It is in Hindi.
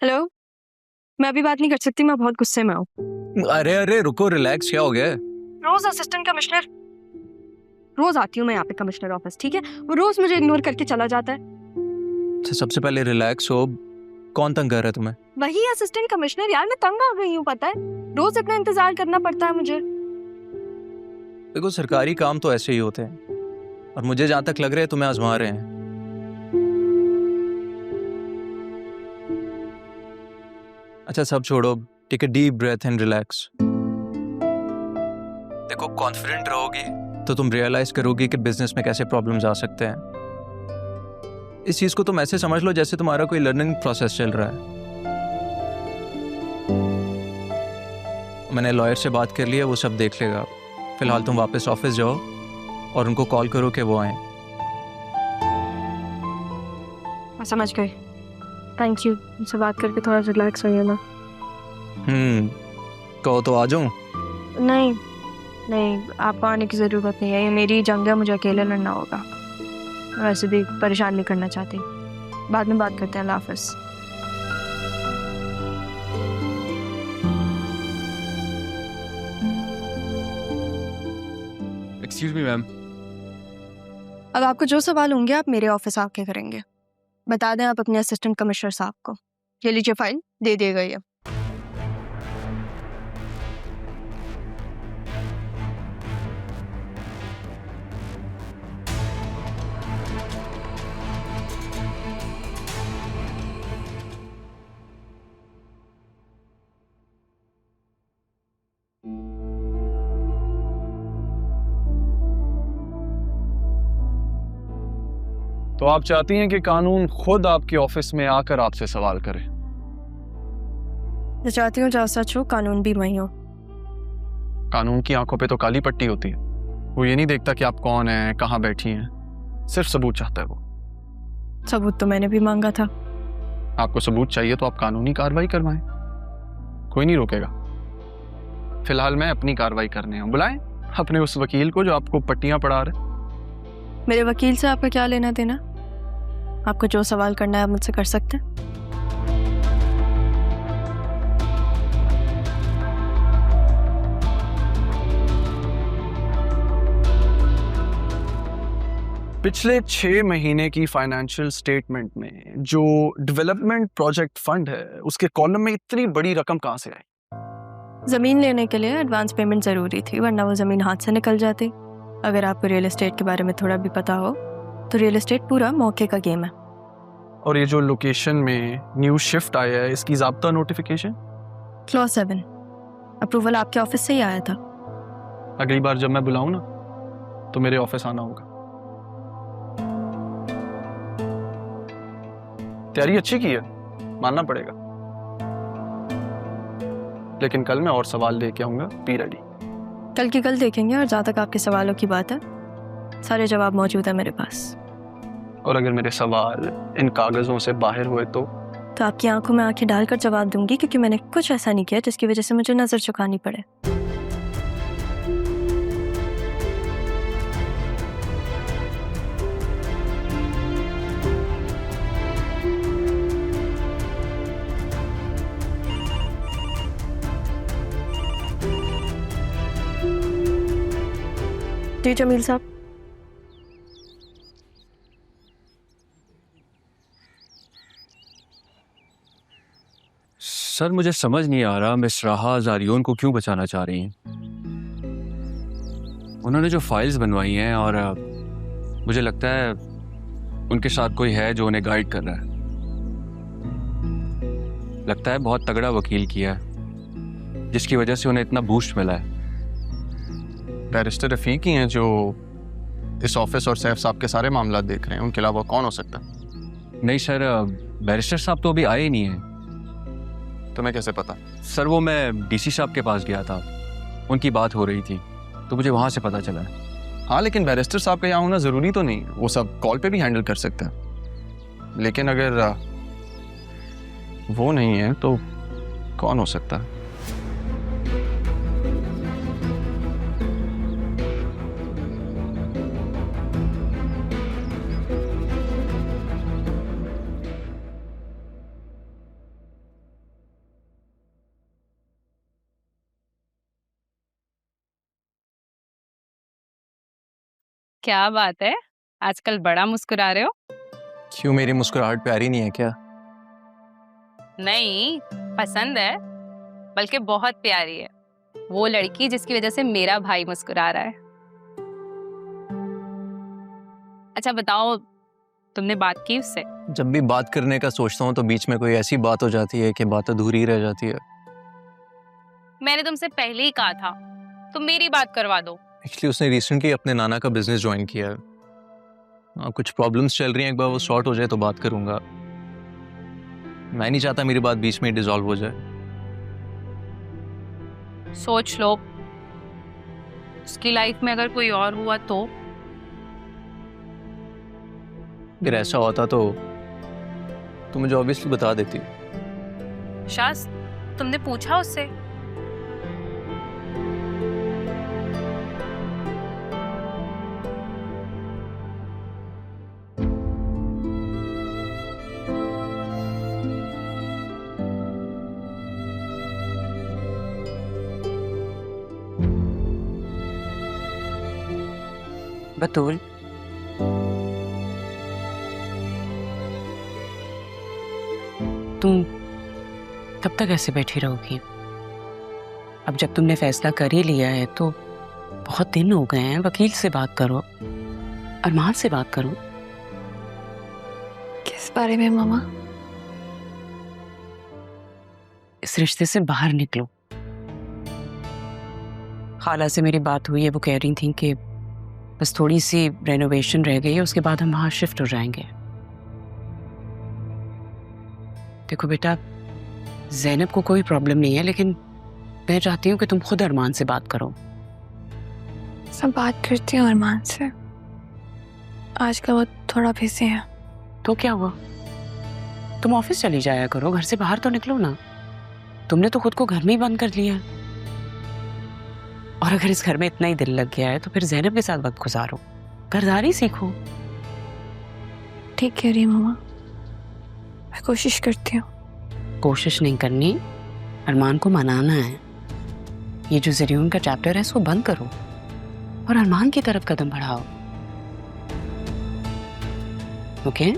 हेलो। मैं अभी बात नहीं कर सकती, मैं बहुत गुस्से में हूँ। अरे अरे रुको, रिलैक्स, क्या हो गया? रोज असिस्टेंट कमिश्नर, रोज आती हूँ मैं यहाँ पे कमिश्नर ऑफिस, ठीक है, वो रोज मुझे इग्नोर करके चला जाता है। अच्छा, सबसे पहले रिलैक्स हो। कौन तंग कर रहा है तुम्हें? वही असिस्टेंट कमिश्नर यार, मैं तंग आ गई हूँ, पता है रोज इतना इंतजार करना पड़ता है मुझे। देखो, सरकारी काम तो ऐसे ही होते हैं, और मुझे जहां तक लग रहा है तुम्हें आजमा रहे हैं। अच्छा, सब छोड़ो, take a deep breath and relax. देखो, कॉन्फिडेंट रहोगी तो तुम रियलाइज करोगी कि बिजनेस में कैसे प्रॉब्लम्स आ सकते हैं। इस चीज को तुम ऐसे समझ लो जैसे तुम्हारा कोई लर्निंग प्रोसेस चल रहा है। मैंने लॉयर से बात कर ली है, वो सब देख लेगा। फिलहाल तुम वापस ऑफिस जाओ और उनको कॉल करो कि वो आए। मैं समझ गई, थैंक यू। मुझसे बात करके थोड़ा रिलैक्स हो गया ना। कहो तो आ जाऊं? नहीं नहीं, आपको आने की ज़रूरत नहीं है, ये मेरी जंग है, मुझे अकेले लड़ना होगा। वैसे भी परेशान नहीं करना चाहती। बाद में बात करते हैं, अल्लाह हाफ़िज़। Excuse me ma'am. अब आपको जो सवाल होंगे आप मेरे ऑफिस आके करेंगे। बता दें आप अपने असिस्टेंट कमिश्नर साहब को। ये लीजिए, फाइल दे दी गई है। तो आप चाहती हैं कि कानून खुद आपके ऑफिस में आकर आपसे सवाल करे? मैं चाहती हूँ जहाँ सच हो कानून भी वही हो। कानून की आंखों पे तो काली पट्टी होती है, वो ये नहीं देखता कि आप कौन हैं, कहाँ बैठी हैं, सिर्फ सबूत चाहता है वो। सबूत तो मैंने भी मांगा था। आपको सबूत चाहिए तो आप कानूनी कार्रवाई करवाएं, कोई नहीं रोकेगा। फिलहाल मैं अपनी कार्रवाई करने हूँ, बुलाएं अपने उस वकील को जो आपको पट्टियां पढ़ा रहे। मेरे वकील से आपका क्या लेना देना? आपको जो सवाल करना है आप मुझसे कर सकते हैं। पिछले 6 महीने की फाइनेंशियल स्टेटमेंट में जो डेवलपमेंट प्रोजेक्ट फंड है, उसके कॉलम में इतनी बड़ी रकम कहाँ से आई? ज़मीन लेने के लिए एडवांस पेमेंट ज़रूरी थी, वरना वो ज़मीन हाथ से निकल जाती। अगर आपको रियल एस्टेट के बारे में थोड़ा भी पता हो तो रियल एस्टेट पूरा मौके का गेम है। और ये जो लोकेशन में न्यू शिफ्ट आया है, इसकी ज़ाब्ता नोटिफिकेशन? क्लॉज 7 अप्रूवल आपके ऑफिस से ही आया था। अगली बार जब मैं बुलाऊं ना तो मेरे ऑफिस आना होगा। तैयारी अच्छी की है, मानना पड़ेगा, लेकिन कल मैं और सवाल लेके आऊंगा, बी रेडी। कल की कल देखेंगे, और जहाँ तक आपके सवालों की बात है सारे जवाब मौजूद है मेरे पास। और अगर मेरे सवाल इन कागजों से बाहर हुए तो आपकी आंखों में आंखें डालकर जवाब दूंगी, क्योंकि मैंने कुछ ऐसा नहीं किया जिसकी वजह से मुझे नजर झुकानी पड़े। जी जमील साहब। सर, मुझे समझ नहीं आ रहा मिस राहा जारियोन को क्यों बचाना चाह रही हैं। उन्होंने जो फाइल्स बनवाई हैं, और मुझे लगता है उनके साथ कोई है जो उन्हें गाइड कर रहा है। लगता है बहुत तगड़ा वकील किया है, जिसकी वजह से उन्हें इतना बूस्ट मिला है। बैरिस्टर रफीक ही हैं जो इस ऑफिस और सैफ साहब के सारे मामला देख रहे हैं, उनके अलावा कौन हो सकता है? नहीं सर, बैरिस्टर साहब तो अभी आए ही नहीं हैं। तुम्हें कैसे पता? सर, वो मैं डीसी साहब के पास गया था, उनकी बात हो रही थी, तो मुझे वहाँ से पता चला है। हाँ, लेकिन बैरिस्टर साहब का यहाँ होना ज़रूरी तो नहीं, वो सब कॉल पे भी हैंडल कर सकते हैं। लेकिन अगर वो नहीं है तो कौन हो सकता है? क्या बात है, आजकल बड़ा मुस्कुरा रहे हो। क्यों, मेरी मुस्कुराहट प्यारी नहीं है क्या? नहीं, पसंद है, बल्कि बहुत प्यारी है वो लड़की जिसकी वजह से मेरा भाई मुस्कुरा रहा है। अच्छा बताओ, तुमने बात की उससे? जब भी बात करने का सोचता हूँ तो बीच में कोई ऐसी बात हो जाती है कि बात अधूरी रह जाती है। मैंने तुमसे पहले ही कहा था, तुम मेरी बात करवा दो। एक्चुअली उसने रिसेंटली अपने नाना का बिजनेस ज्वाइन किया है। कुछ प्रॉब्लम्स चल रही हैं, एक बार वो सॉर्ट हो जाए तो बात करूंगा। मैं नहीं चाहता मेरी बात बीच में डिसॉल्व हो जाए। सोच लो, उसकी लाइफ में अगर कोई और हुआ तो? अगर ऐसा होता तो मुझे ऑब्वियसली बता देती। शास, तुमने पूछा उससे? बतूल, तुम कब तक ऐसे बैठी रहोगी? अब जब तुमने फैसला कर ही लिया है तो बहुत दिन हो गए हैं, वकील से बात करो, अरमान से बात करो। किस बारे में मामा? इस रिश्ते से बाहर निकलो। खाला से मेरी बात हुई है, वो कह रही थी कि बस थोड़ी सी रेनोवेशन रह गई है, उसके बाद हम वहां शिफ्ट हो जाएंगे। देखो बेटा, ज़ैनब को कोई प्रॉब्लम नहीं है, लेकिन मैं चाहती हूँ कि तुम खुद अरमान से बात करो। सब बात करती हूँ अरमान से, आजकल वो थोड़ा बिजी है। तो क्या हुआ, तुम ऑफिस चली जाया करो, घर से बाहर तो निकलो ना। तुमने तो खुद को घर में ही बंद कर लिया है। और अगर इस घर में इतना ही दिल लग गया है तो फिर ज़ैनब के साथ वक्त गुजारो, घरदारी सीखो। ठीक कह रही मामा, मैं कोशिश करती हूँ। कोशिश नहीं करनी, अरमान को मनाना है। ये जो ज़रियून का चैप्टर है इसको बंद करो और अरमान की तरफ कदम बढ़ाओ। ओके?